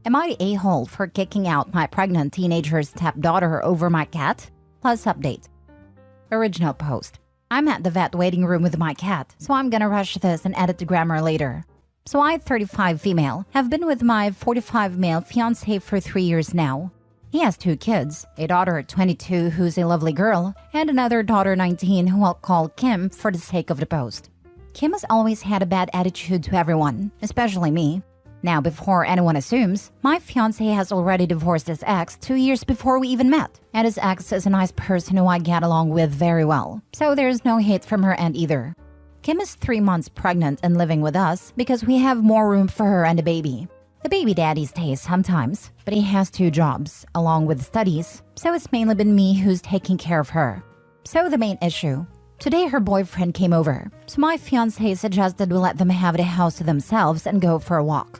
Am I the a-hole for kicking out my pregnant teenager's stepdaughter over my cat? Plus update. Original post. I'm at the vet waiting room with my cat, so I'm gonna rush this and edit the grammar later. So I, 35 female, have been with my 45 male fiancé for 3 years now. He has 2 kids, a daughter 22 who's a lovely girl, and another daughter 19 who I'll call Kim for the sake of the post. Kim has always had a bad attitude to everyone, especially me. Now, before anyone assumes, my fiancé has already divorced his ex 2 years before we even met, and his ex is a nice person who I get along with very well, so there's no hate from her end either. Kim is 3 months pregnant and living with us because we have more room for her and the baby. The baby daddy stays sometimes, but he has 2 jobs, along with studies, so it's mainly been me who's taking care of her. So the main issue. Today her boyfriend came over, so my fiancé suggested we let them have the house to themselves and go for a walk.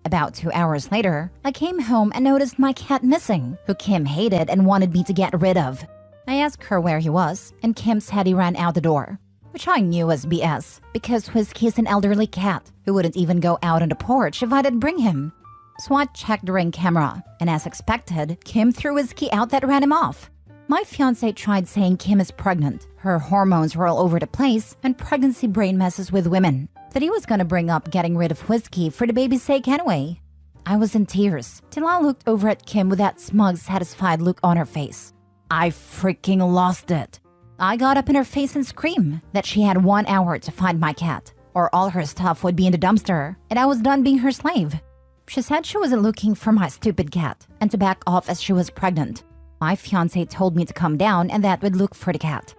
About 2 hours later, I came home and noticed my cat missing, who Kim hated and wanted me to get rid of. I asked her where he was, and Kim said he ran out the door, which I knew was BS, because Whiskey's an elderly cat who wouldn't even go out on the porch if I didn't bring him. So I checked the Ring camera, and as expected, Kim threw Whiskey out that ran him off. My fiancé tried saying Kim is pregnant, her hormones were all over the place, and pregnancy brain messes with women, that he was gonna bring up getting rid of Whiskey for the baby's sake anyway. I was in tears, till I looked over at Kim with that smug, satisfied look on her face. I freaking lost it. I got up in her face and screamed that she had 1 hour to find my cat, or all her stuff would be in the dumpster, and I was done being her slave. She said she wasn't looking for my stupid cat, and to back off as she was pregnant. My fiancé told me to come down and that would look for the cat.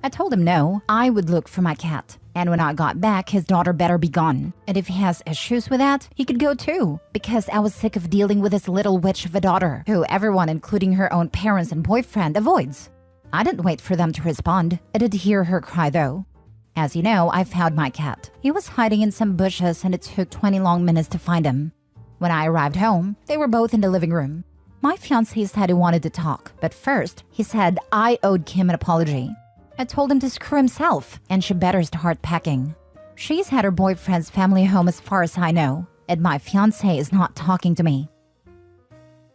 I told him no, I would look for my cat. And when I got back, his daughter better be gone. And if he has issues with that, he could go too. Because I was sick of dealing with this little witch of a daughter, who everyone, including her own parents and boyfriend, avoids. I didn't wait for them to respond. I did hear her cry though. As you know, I found my cat. He was hiding in some bushes and it took 20 long minutes to find him. When I arrived home, they were both in the living room. My fiancé said he wanted to talk, but first, he said I owed Kim an apology. I told him to screw himself, and she better start packing. She's had her boyfriend's family home as far as I know, and my fiancé is not talking to me.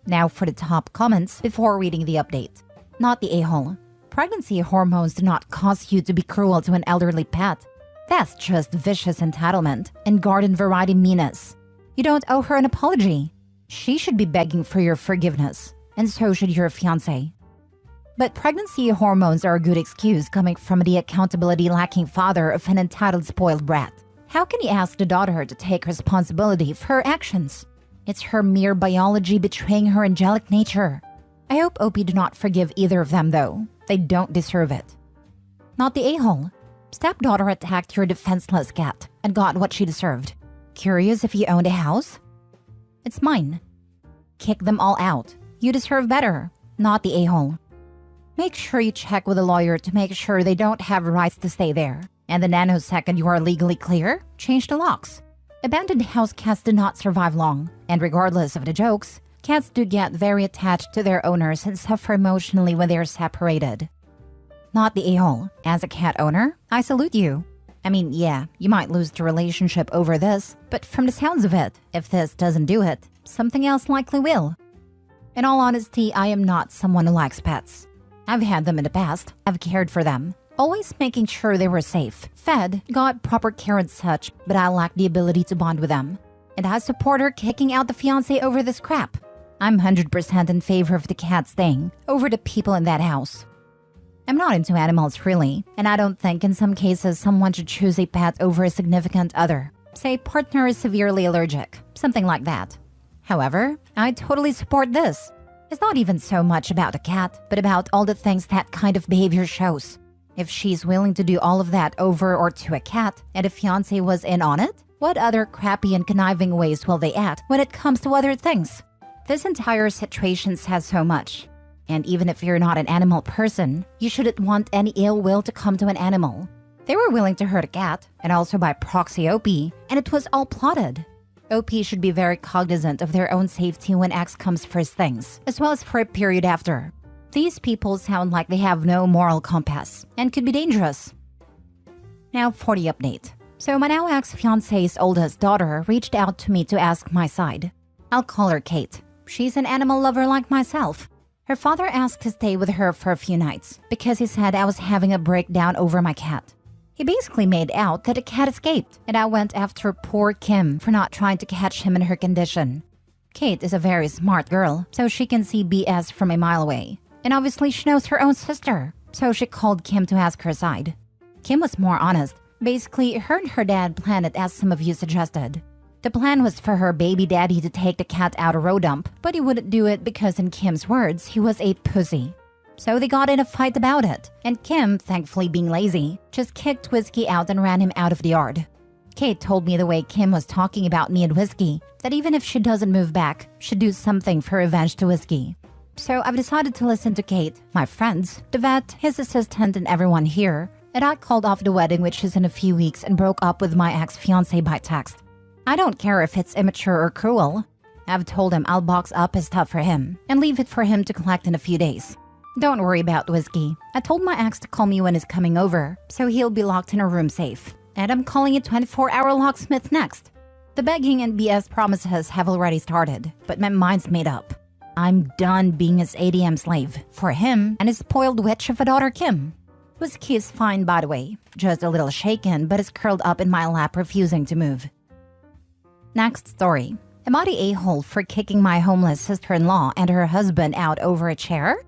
Now for the top comments before reading the update. Not the a-hole. Pregnancy hormones do not cause you to be cruel to an elderly pet. That's just vicious entitlement and garden variety meanness. You don't owe her an apology. She should be begging for your forgiveness, and so should your fiancé. But pregnancy hormones are a good excuse coming from the accountability-lacking father of an entitled spoiled brat. How can he ask the daughter to take responsibility for her actions? It's her mere biology betraying her angelic nature. I hope OP do not forgive either of them though. They don't deserve it. Not the a-hole. Stepdaughter attacked your defenseless cat and got what she deserved. Curious if you owned a house? It's mine. Kick them all out. You deserve better, not the a-hole. Make sure you check with a lawyer to make sure they don't have rights to stay there. And the nanosecond you are legally clear, change the locks. Abandoned house cats do not survive long, and regardless of the jokes, cats do get very attached to their owners and suffer emotionally when they are separated. Not the a-hole. As a cat owner, I salute you. I mean, yeah, you might lose the relationship over this, but from the sounds of it, if this doesn't do it, something else likely will. In all honesty, I am not someone who likes pets. I've had them in the past, I've cared for them, always making sure they were safe, fed, got proper care and such, but I lack the ability to bond with them. And I support her kicking out the fiancé over this crap. I'm 100% in favor of the cat staying over the people in that house. I'm not into animals really, and I don't think in some cases someone should choose a pet over a significant other. Say partner is severely allergic, something like that. However, I totally support this. It's not even so much about the cat, but about all the things that kind of behavior shows. If she's willing to do all of that over or to a cat, and the fiancé was in on it, what other crappy and conniving ways will they act when it comes to other things? This entire situation says so much. And even if you're not an animal person, you shouldn't want any ill will to come to an animal. They were willing to hurt a cat, and also by proxy OP, and it was all plotted. OP should be very cognizant of their own safety when X comes first things, as well as for a period after. These people sound like they have no moral compass, and could be dangerous. Now for the update. So my now ex-fiancé's oldest daughter reached out to me to ask my side. I'll call her Kate. She's an animal lover like myself. Her father asked to stay with her for a few nights because he said I was having a breakdown over my cat. He basically made out that the cat escaped, and I went after poor Kim for not trying to catch him in her condition. Kate is a very smart girl, so she can see BS from a mile away. And obviously she knows her own sister, so she called Kim to ask her side. Kim was more honest. Basically, her and her dad planned it as some of you suggested. The plan was for her baby daddy to take the cat out a road dump, but he wouldn't do it because in Kim's words, he was a pussy. So they got in a fight about it, and Kim, thankfully being lazy, just kicked Whiskey out and ran him out of the yard. Kate told me the way Kim was talking about me and Whiskey, that even if she doesn't move back, she'd do something for revenge to Whiskey. So I've decided to listen to Kate, my friends, the vet, his assistant, and everyone here, and I called off the wedding, which is in a few weeks, and broke up with my ex-fiancé by text. I don't care if it's immature or cruel. I've told him I'll box up his stuff for him and leave it for him to collect in a few days. Don't worry about Whiskey. I told my ex to call me when he's coming over, so he'll be locked in a room safe. And I'm calling a 24-hour locksmith next. The begging and BS promises have already started, but my mind's made up. I'm done being his ADM slave for him and his spoiled witch of a daughter Kim. Whiskey is fine, by the way, just a little shaken, but is curled up in my lap, refusing to move. Next story. Am I the a-hole for kicking my homeless sister-in-law and her husband out over a chair?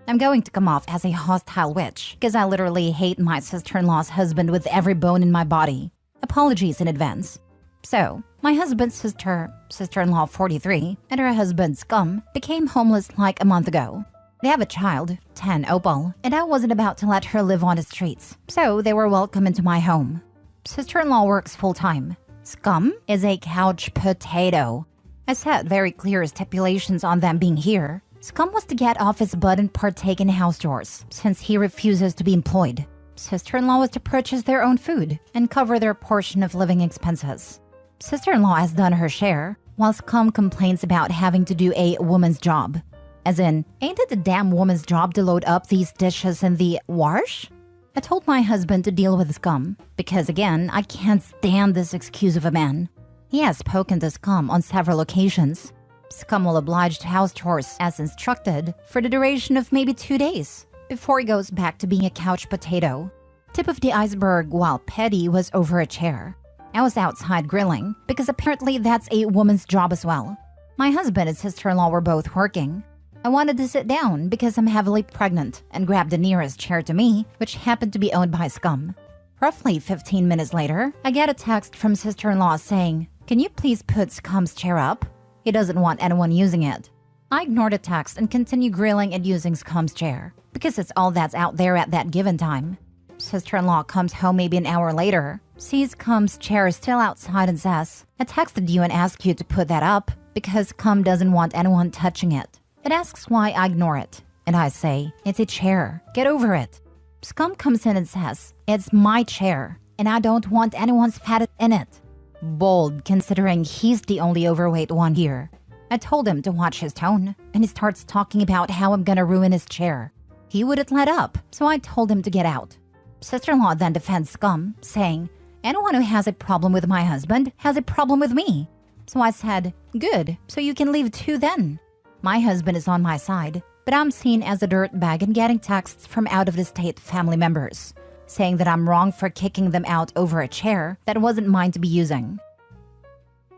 I'm going to come off as a hostile witch because I literally hate my sister-in-law's husband with every bone in my body. Apologies in advance. So, my husband's sister-in-law 43, and her husband Scum became homeless like a month ago. They have a child, 10 Opal, and I wasn't about to let her live on the streets, so they were welcome into my home. Sister-in-law works full-time. Scum is a couch potato. I set very clear stipulations on them being here. Scum was to get off his butt and partake in house chores, since he refuses to be employed. Sister-in-law was to purchase their own food and cover their portion of living expenses. Sister-in-law has done her share, while Scum complains about having to do a woman's job. As in, ain't it a damn woman's job to load up these dishes in the wash? I told my husband to deal with Scum, because again, I can't stand this excuse of a man. He has spoken to Scum on several occasions. Scum will oblige to house chores as instructed for the duration of maybe 2 days, before he goes back to being a couch potato. Tip of the iceberg while Petty was over a chair. I was outside grilling, because apparently that's a woman's job as well. My husband and sister-in-law were both working. I wanted to sit down because I'm heavily pregnant and grabbed the nearest chair to me, which happened to be owned by Scum. Roughly 15 minutes later, I get a text from sister-in-law saying, "Can you please put Scum's chair up? He doesn't want anyone using it." I ignore the text and continue grilling and using Scum's chair, because it's all that's out there at that given time. Sister-in-law comes home maybe an hour later, sees Scum's chair still outside and says, "I texted you and asked you to put that up because Scum doesn't want anyone touching it." It asks why I ignore it, and I say, "It's a chair. Get over it." Scum comes in and says, "It's my chair, and I don't want anyone's fat in it." Bold, considering he's the only overweight one here. I told him to watch his tone, and he starts talking about how I'm gonna ruin his chair. He wouldn't let up, so I told him to get out. Sister-in-law then defends Scum, saying, "Anyone who has a problem with my husband has a problem with me." So I said, "Good, so you can leave too then." My husband is on my side, but I'm seen as a dirtbag and getting texts from out-of-the-state family members, saying that I'm wrong for kicking them out over a chair that wasn't mine to be using.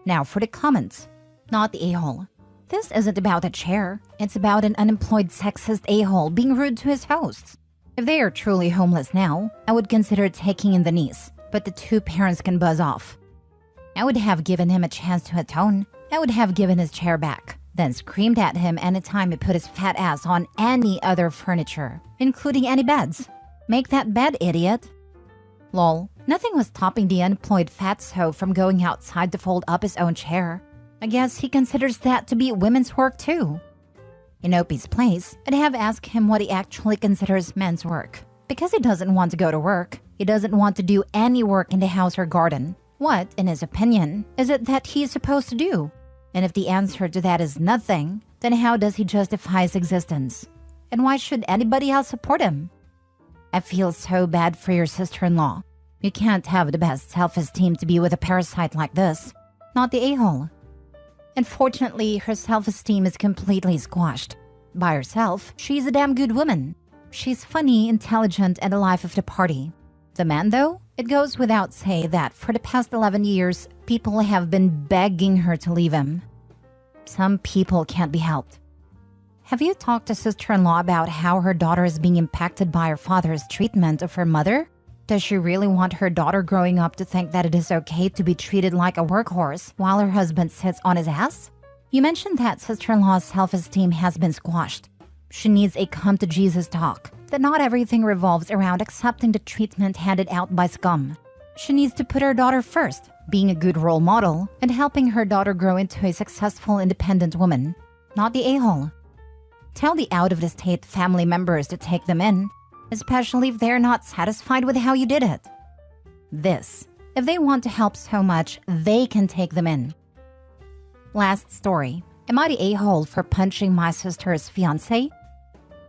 Now for the comments. Not the a-hole. This isn't about a chair, it's about an unemployed sexist a-hole being rude to his hosts. If they are truly homeless now, I would consider taking in the niece, but the two parents can buzz off. I would have given him a chance to atone. I would have given his chair back, then screamed at him anytime he put his fat ass on any other furniture, including any beds. Make that bed, idiot. Lol. Nothing was stopping the unemployed fatso from going outside to fold up his own chair. I guess he considers that to be women's work too. In Opie's place, I'd have asked him what he actually considers men's work. Because he doesn't want to go to work, he doesn't want to do any work in the house or garden. What, in his opinion, is it that he is supposed to do? And if the answer to that is nothing, then how does he justify his existence? And why should anybody else support him? I feel so bad for your sister-in-law. You can't have the best self-esteem to be with a parasite like this. Not the a-hole. Unfortunately, her self-esteem is completely squashed. By herself, she's a damn good woman. She's funny, intelligent, and the life of the party. The man, though? It goes without say that for the past 11 years, people have been begging her to leave him. Some people can't be helped. Have you talked to sister-in-law about how her daughter is being impacted by her father's treatment of her mother? Does she really want her daughter growing up to think that it is okay to be treated like a workhorse while her husband sits on his ass? You mentioned that sister-in-law's self-esteem has been squashed. She needs a come-to-Jesus talk, that not everything revolves around accepting the treatment handed out by scum. She needs to put her daughter first, being a good role model, and helping her daughter grow into a successful, independent woman, not the a-hole. Tell the out-of-the-state family members to take them in, especially if they're not satisfied with how you did it. If they want to help so much, they can take them in. Last story. Am I the a-hole for punching my sister's fiancé?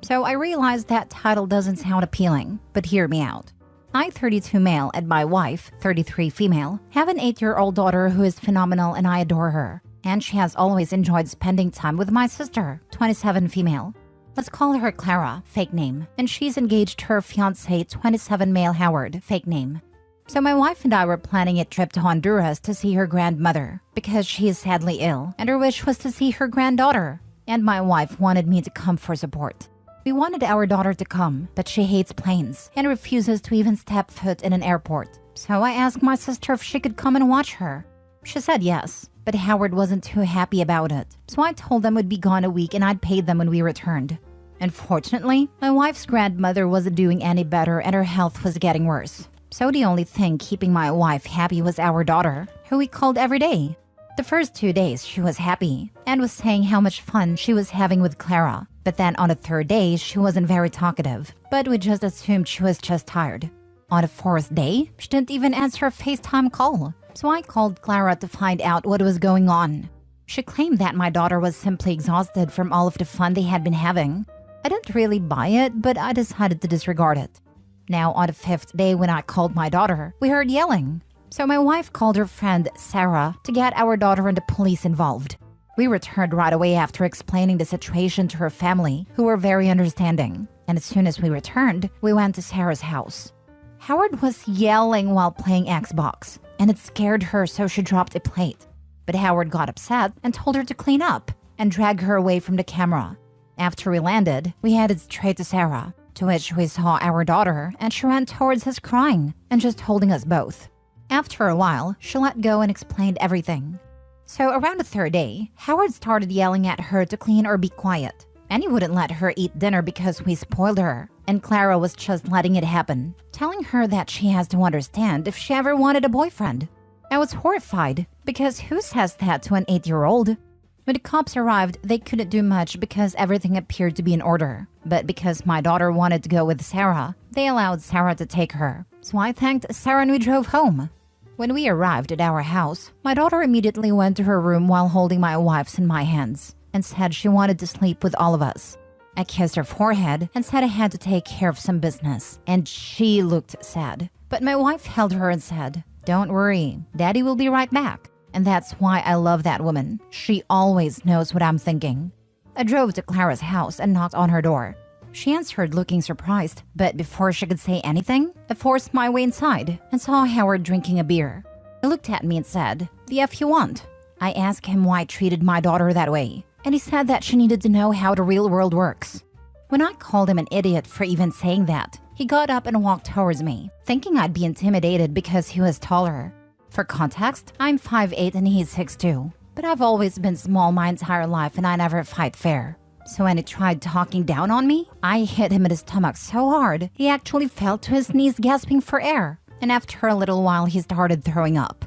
So I realized that title doesn't sound appealing, but hear me out. I, 32 male, and my wife, 33 female, have an 8-year-old daughter who is phenomenal and I adore her. And she has always enjoyed spending time with my sister, 27 female. Let's call her Clara, fake name, and she's engaged to her fiancé, 27 male Howard, fake name. So my wife and I were planning a trip to Honduras to see her grandmother, because she is sadly ill, and her wish was to see her granddaughter. And my wife wanted me to come for support. We wanted our daughter to come, but she hates planes and refuses to even step foot in an airport. So I asked my sister if she could come and watch her. She said yes, but Howard wasn't too happy about it. So I told them we'd be gone a week and I'd pay them when we returned. Unfortunately, my wife's grandmother wasn't doing any better and her health was getting worse. So the only thing keeping my wife happy was our daughter, who we called every day. The first 2 days she was happy and was saying how much fun she was having with Clara. But then on the third day, she wasn't very talkative, but we just assumed she was just tired. On the fourth day, she didn't even answer a FaceTime call. So I called Clara to find out what was going on. She claimed that my daughter was simply exhausted from all of the fun they had been having. I didn't really buy it, but I decided to disregard it. Now, on the fifth day when I called my daughter, we heard yelling. So my wife called her friend, Sarah, to get our daughter and the police involved. We returned right away after explaining the situation to her family, who were very understanding. And as soon as we returned, we went to Sarah's house. Howard was yelling while playing Xbox, and it scared her, so she dropped a plate. But Howard got upset and told her to clean up and drag her away from the camera. After we landed, we headed straight to Sarah, to which we saw our daughter, and she ran towards us crying and just holding us both. After a while, she let go and explained everything. So around the third day, Howard started yelling at her to clean or be quiet. And he wouldn't let her eat dinner because we spoiled her. And Clara was just letting it happen, telling her that she has to understand if she ever wanted a boyfriend. I was horrified, because who says that to an 8-year-old? When the cops arrived, they couldn't do much because everything appeared to be in order. But because my daughter wanted to go with Sarah, they allowed Sarah to take her. So I thanked Sarah and we drove home. When we arrived at our house, my daughter immediately went to her room while holding my wife's and my hands and said she wanted to sleep with all of us. I kissed her forehead and said I had to take care of some business, and she looked sad. But my wife held her and said, "Don't worry, Daddy will be right back." And that's why I love that woman. She always knows what I'm thinking. I drove to Clara's house and knocked on her door. She answered looking surprised, but before she could say anything, I forced my way inside and saw Howard drinking a beer. He looked at me and said, "The F you want?" I asked him why I treated my daughter that way, and he said that she needed to know how the real world works. When I called him an idiot for even saying that, he got up and walked towards me, thinking I'd be intimidated because he was taller. For context, I'm 5'8" and he's 6'2", but I've always been small my entire life and I never fight fair. So when he tried talking down on me, I hit him in his stomach so hard, he actually fell to his knees gasping for air. And after a little while, he started throwing up.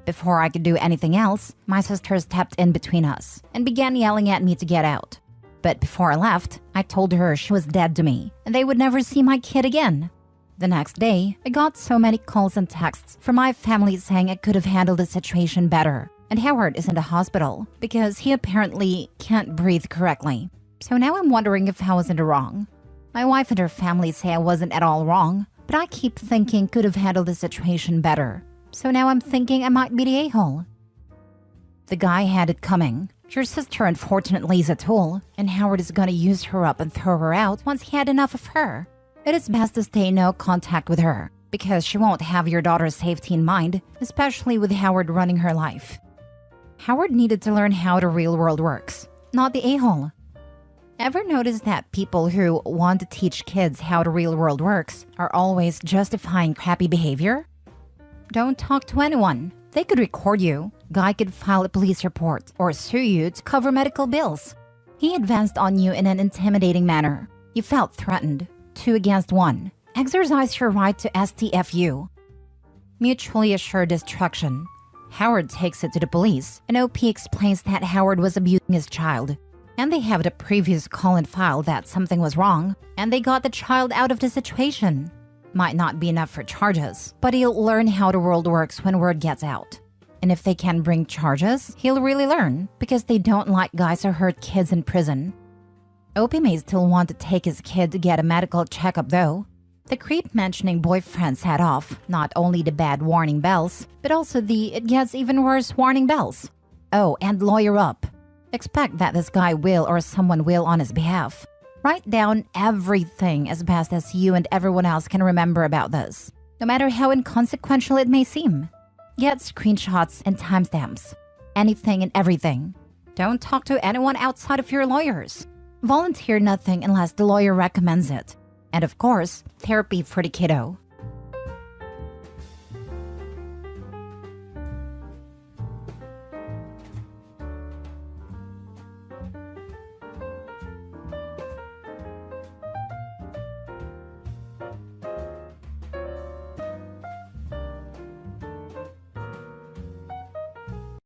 Before I could do anything else, my sister stepped in between us and began yelling at me to get out. But before I left, I told her she was dead to me and they would never see my kid again. The next day, I got so many calls and texts from my family saying I could have handled the situation better. And Howard is in the hospital because he apparently can't breathe correctly. So now I'm wondering if I was in the wrong. My wife and her family say I wasn't at all wrong, but I keep thinking could have handled the situation better. So now I'm thinking I might be the a-hole. The guy had it coming. Your sister unfortunately is a tool, and Howard is gonna use her up and throw her out once he had enough of her. It is best to stay in no contact with her, because she won't have your daughter's safety in mind, especially with Howard running her life. Howard needed to learn how the real world works, not the a-hole. Ever notice that people who want to teach kids how the real world works are always justifying crappy behavior? Don't talk to anyone. They could record you. Guy could file a police report or sue you to cover medical bills. He advanced on you in an intimidating manner. You felt threatened. 2 against 1. Exercise your right to STFU. Mutually assured destruction. Howard takes it to the police, and OP explains that Howard was abusing his child. And they have the previous call and file that something was wrong, and they got the child out of the situation. Might not be enough for charges, but he'll learn how the world works when word gets out. And if they can bring charges, he'll really learn, because they don't like guys who hurt kids in prison. OP may still want to take his kid to get a medical checkup though. The creep mentioning boyfriend set off not only the bad warning bells, but also the it gets even worse warning bells. Oh, and lawyer up. Expect that this guy will or someone will on his behalf. Write down everything as best as you and everyone else can remember about this, no matter how inconsequential it may seem. Get screenshots and timestamps. Anything and everything. Don't talk to anyone outside of your lawyers. Volunteer nothing unless the lawyer recommends it. And of course, therapy for the kiddo.